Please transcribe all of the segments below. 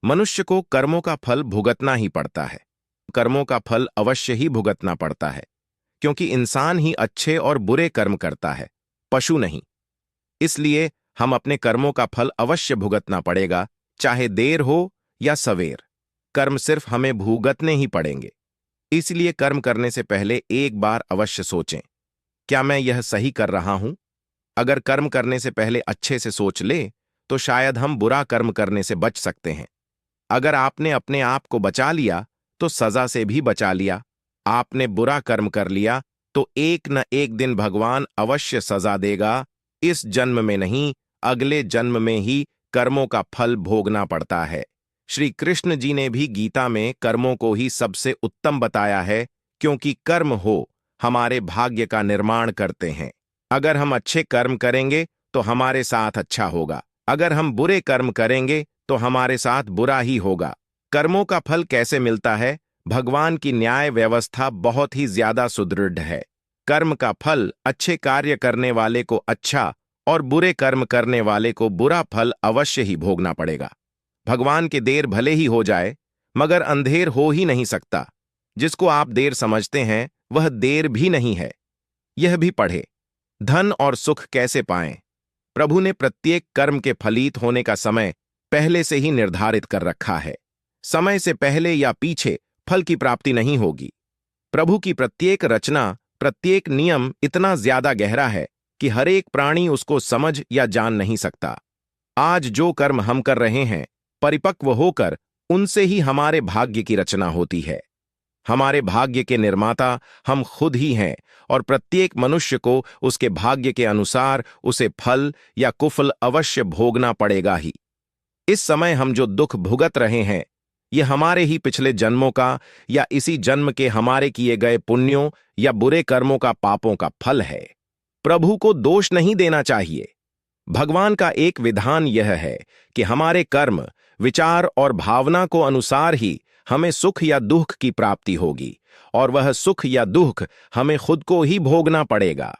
मनुष्य को कर्मों का फल भुगतना ही पड़ता है। कर्मों का फल अवश्य ही भुगतना पड़ता है, क्योंकि इंसान ही अच्छे और बुरे कर्म करता है, पशु नहीं। इसलिए हम अपने कर्मों का फल अवश्य भुगतना पड़ेगा, चाहे देर हो या सवेर। कर्म सिर्फ हमें भुगतने ही पड़ेंगे। इसलिए कर्म करने से पहले एक बार अवश्य सोचें, क्या मैं यह सही कर रहा हूं? अगर कर्म करने से पहले अच्छे से सोच ले, तो शायद हम बुरा कर्म करने से बच सकते हैं। अगर आपने अपने आप को बचा लिया, तो सजा से भी बचा लिया। आपने बुरा कर्म कर लिया, तो एक न एक दिन भगवान अवश्य सजा देगा। इस जन्म में नहीं, अगले जन्म में ही कर्मों का फल भोगना पड़ता है। श्री कृष्ण जी ने भी गीता में कर्मों को ही सबसे उत्तम बताया है, क्योंकि कर्म हो हमारे भाग्य का निर्माण करते हैं। अगर हम अच्छे कर्म करेंगे तो हमारे साथ अच्छा होगा, अगर हम बुरे कर्म करेंगे तो हमारे साथ बुरा ही होगा। कर्मों का फल कैसे मिलता है? भगवान की न्याय व्यवस्था बहुत ही ज्यादा सुदृढ़ है। कर्म का फल अच्छे कार्य करने वाले को अच्छा और बुरे कर्म करने वाले को बुरा फल अवश्य ही भोगना पड़ेगा। भगवान के देर भले ही हो जाए, मगर अंधेर हो ही नहीं सकता। जिसको आप देर समझते हैं, वह देर भी नहीं है। यह भी पढ़े, धन और सुख कैसे पाएं? प्रभु ने प्रत्येक कर्म के फलित होने का समय पहले से ही निर्धारित कर रखा है। समय से पहले या पीछे फल की प्राप्ति नहीं होगी। प्रभु की प्रत्येक रचना, प्रत्येक नियम इतना ज्यादा गहरा है कि हर एक प्राणी उसको समझ या जान नहीं सकता। आज जो कर्म हम कर रहे हैं, परिपक्व होकर उनसे ही हमारे भाग्य की रचना होती है। हमारे भाग्य के निर्माता हम खुद ही हैं, और प्रत्येक मनुष्य को उसके भाग्य के अनुसार उसे फल या कुफल अवश्य भोगना पड़ेगा ही। इस समय हम जो दुख भुगत रहे हैं, ये हमारे ही पिछले जन्मों का या इसी जन्म के हमारे किए गए पुण्यों या बुरे कर्मों का, पापों का फल है। प्रभु को दोष नहीं देना चाहिए। भगवान का एक विधान यह है कि हमारे कर्म, विचार और भावना को अनुसार ही हमें सुख या दुख की प्राप्ति होगी, और वह सुख या दुख हमें खुद को ही भोगना पड़ेगा।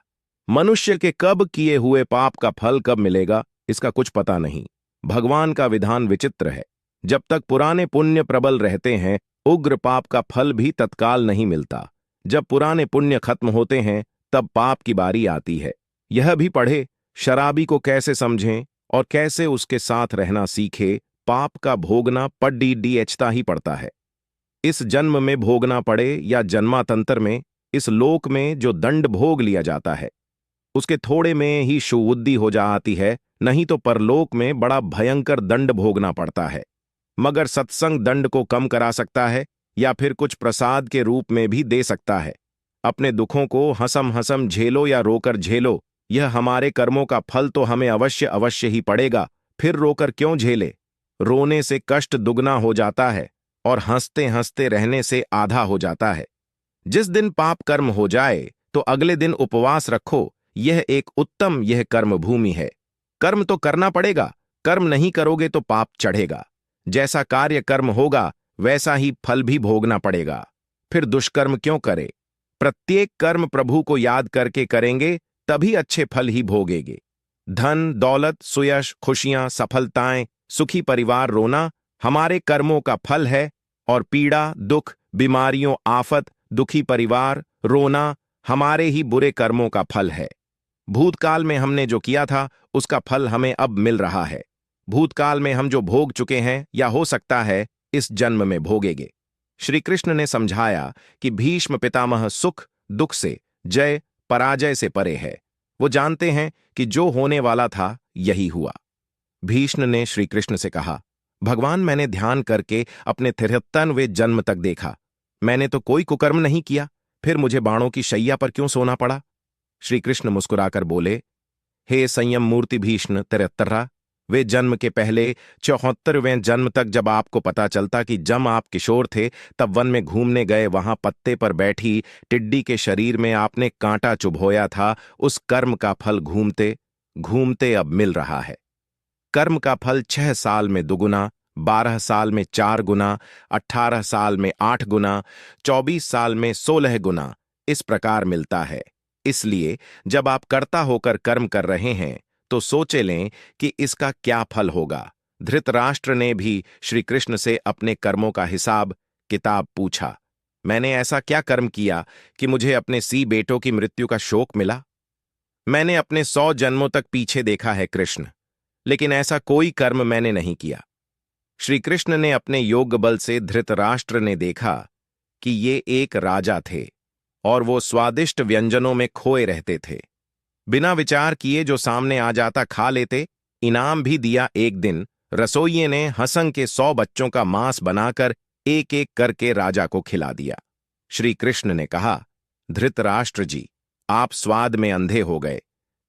मनुष्य के कब किए हुए पाप का फल कब मिलेगा, इसका कुछ पता नहीं। भगवान का विधान विचित्र है। जब तक पुराने पुण्य प्रबल रहते हैं, उग्र पाप का फल भी तत्काल नहीं मिलता। जब पुराने पुण्य खत्म होते हैं, तब पाप की बारी आती है। यह भी पढ़े, शराबी को कैसे समझें और कैसे उसके साथ रहना सीखे। पाप का भोगना पड्डीडीएचता ही पड़ता है। इस जन्म में भोगना पड़े या जन्मांतर में, इस लोक में जो दंड भोग लिया जाता है, उसके थोड़े में ही शुद्धि हो जाती है, नहीं तो परलोक में बड़ा भयंकर दंड भोगना पड़ता है। मगर सत्संग दंड को कम करा सकता है, या फिर कुछ प्रसाद के रूप में भी दे सकता है। अपने दुखों को हंसम हंसम झेलो या रोकर झेलो, यह हमारे कर्मों का फल तो हमें अवश्य अवश्य ही पड़ेगा। फिर रोकर क्यों झेले? रोने से कष्ट दुगना हो जाता है, और हंसते हंसते रहने से आधा हो जाता है। जिस दिन पाप कर्म हो जाए, तो अगले दिन उपवास रखो। यह एक उत्तम, यह कर्म भूमि है। कर्म तो करना पड़ेगा, कर्म नहीं करोगे तो पाप चढ़ेगा। जैसा कार्य कर्म होगा, वैसा ही फल भी भोगना पड़ेगा। फिर दुष्कर्म क्यों करे? प्रत्येक कर्म प्रभु को याद करके करेंगे, तभी अच्छे फल ही भोगेंगे। धन, दौलत, सुयश, खुशियां, सफलताएं, सुखी परिवार, रोना हमारे कर्मों का फल है, और पीड़ा, दुख, बीमारियों, आफत, दुखी परिवार, रोना हमारे ही बुरे कर्मों का फल है। भूतकाल में हमने जो किया था, उसका फल हमें अब मिल रहा है। भूतकाल में हम जो भोग चुके हैं, या हो सकता है इस जन्म में भोगेंगे। श्री कृष्ण ने समझाया कि भीष्म पितामह सुख दुख से, जय पराजय से परे है। वो जानते हैं कि जो होने वाला था, यही हुआ। भीष्म ने श्री कृष्ण से कहा, भगवान, मैंने ध्यान करके अपने 73वें जन्म तक देखा। मैंने तो कोई कुकर्म नहीं किया, फिर मुझे बाणों की शैया पर क्यों सोना पड़ा? श्री कृष्ण मुस्कुराकर बोले, हे संयम मूर्ति भीष्म 73, वे जन्म के पहले 74वें जन्म तक जब आपको पता चलता कि जब आप किशोर थे, तब वन में घूमने गए, वहां पत्ते पर बैठी टिड्डी के शरीर में आपने कांटा चुभोया था, उस कर्म का फल घूमते घूमते अब मिल रहा है। कर्म का फल 6 साल में दुगुना, 12 साल में 4 गुना, 18 साल में 8 गुना, 24 साल में 16 गुना इस प्रकार मिलता है। इसलिए जब आप कर्ता होकर कर्म कर रहे हैं, तो सोचे लें कि इसका क्या फल होगा। धृतराष्ट्र ने भी श्री कृष्ण से अपने कर्मों का हिसाब किताब पूछा। मैंने ऐसा क्या कर्म किया कि मुझे अपने 100 बेटों की मृत्यु का शोक मिला? मैंने अपने 100 जन्मों तक पीछे देखा है कृष्ण, लेकिन ऐसा कोई कर्म मैंने नहीं किया। श्री कृष्ण ने अपने योग बल से धृतराष्ट्र ने देखा कि ये एक राजा थे और वो स्वादिष्ट व्यंजनों में खोए रहते थे। बिना विचार किए जो सामने आ जाता खा लेते। इनाम भी दिया। एक दिन रसोइये ने हंसंग के 100 बच्चों का मांस बनाकर एक एक करके राजा को खिला दिया। श्री कृष्ण ने कहा, धृतराष्ट्र जी, आप स्वाद में अंधे हो गए,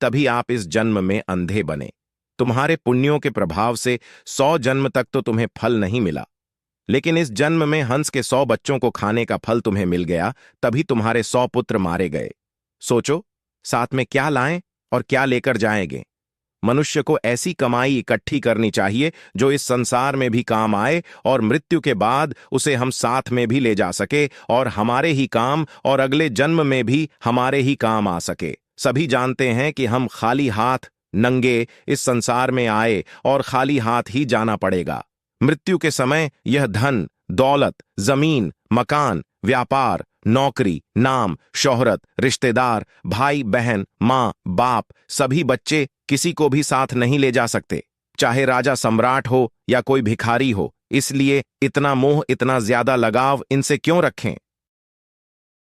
तभी आप इस जन्म में अंधे बने। तुम्हारे पुण्यों के प्रभाव से 100 जन्म तक तो तुम्हें फल नहीं मिला, लेकिन इस जन्म में हंस के 100 बच्चों को खाने का फल तुम्हें मिल गया, तभी तुम्हारे 100 पुत्र मारे गए। सोचो, साथ में क्या लाएं और क्या लेकर जाएंगे। मनुष्य को ऐसी कमाई इकट्ठी करनी चाहिए जो इस संसार में भी काम आए और मृत्यु के बाद उसे हम साथ में भी ले जा सके और हमारे ही काम और अगले जन्म में भी हमारे ही काम आ सके। सभी जानते हैं कि हम खाली हाथ नंगे इस संसार में आए और खाली हाथ ही जाना पड़ेगा। मृत्यु के समय यह धन, दौलत, जमीन, मकान, व्यापार, नौकरी, नाम, शोहरत, रिश्तेदार, भाई बहन, माँ बाप, सभी बच्चे किसी को भी साथ नहीं ले जा सकते, चाहे राजा सम्राट हो या कोई भिखारी हो। इसलिए इतना मोह, इतना ज्यादा लगाव इनसे क्यों रखें?